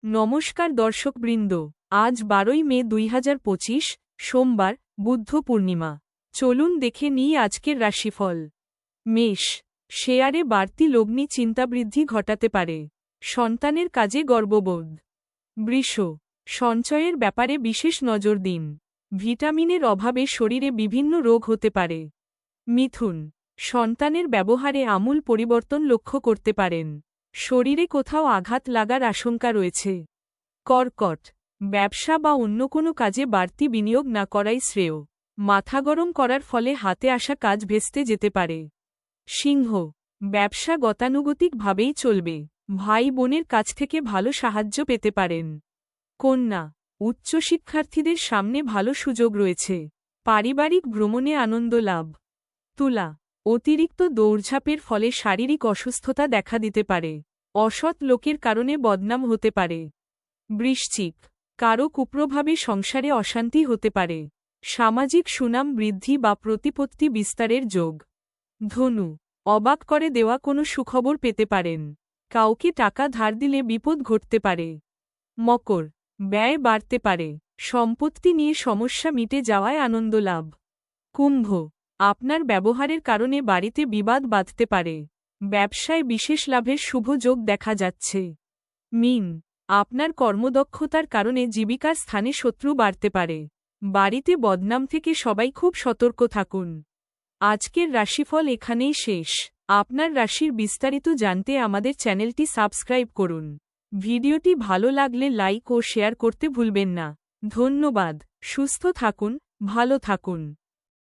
নমস্কার দর্শকবৃন্দ, আজ 12ই মে 2025, সোমবার, বুদ্ধ পূর্ণিমা। চলুন দেখে নিই আজকের রাশিফল। মেষ, শেয়ারে বাড়তি লগ্নি চিন্তাবৃদ্ধি ঘটাতে পারে। সন্তানের কাজে গর্ববোধ। বৃষ, সঞ্চয়ের ব্যাপারে বিশেষ নজর দিন। ভিটামিনের অভাবে শরীরে বিভিন্ন রোগ হতে পারে। মিথুন, সন্তানের ব্যবহারে আমূল পরিবর্তন লক্ষ্য করতে পারেন। শরীরে কোথাও আঘাত লাগার আশঙ্কা রয়েছে। কর্কট, ব্যবসা বা অন্য কোনো কাজে বাড়তি বিনিয়োগ না করাই শ্রেয়। মাথা গরম করার ফলে হাতে আসা কাজ ভেস্তে যেতে পারে। সিংহ, ব্যবসা গতানুগতিকভাবেই চলবে। ভাই বোনের কাছ থেকে ভালো সাহায্য পেতে পারেন। কন্যা, উচ্চশিক্ষার্থীদের সামনে ভালো সুযোগ রয়েছে। পারিবারিক ভ্রমণে আনন্দ লাভ। তুলা, অতিরিক্ত দৌড়ঝাঁপের ফলে শারীরিক অসুস্থতা দেখা দিতে পারে। অসৎ লোকের কারণে বদনাম হতে পারে। বৃশ্চিক, কারো কুপ্রভাবে সংসারে অশান্তি হতে পারে। সামাজিক সুনাম বৃদ্ধি বা প্রতিপত্তি বিস্তারের যোগ। ধনু, অবাক করে দেওয়া কোনো সুখবর পেতে পারেন। কাউকে টাকা ধার দিলে বিপদ ঘটতে পারে। মকর, ব্যয় বাড়তে পারে। সম্পত্তি নিয়ে সমস্যা মিটে যাওয়ায় আনন্দ লাভ। কুম্ভ, আপনার ব্যবহারের কারণে বাড়িতে বিবাদ বাঁধতে পারে। ব্যবসায় বিশেষ লাভের শুভ যোগ দেখা যাচ্ছে। মীন, আপনার কর্মদক্ষতার কারণে জীবিকার স্থানে শত্রু বাড়তে পারে। বাড়িতে বদনাম থেকে সবাই খুব সতর্ক থাকুন। আজকের রাশিফল এখানেই শেষ। আপনার রাশির বিস্তারিত জানতে আমাদের চ্যানেলটি সাবস্ক্রাইব করুন। ভিডিওটি ভালো লাগলে লাইক ও শেয়ার করতে ভুলবেন না। ধন্যবাদ। সুস্থ থাকুন, ভালো থাকুন।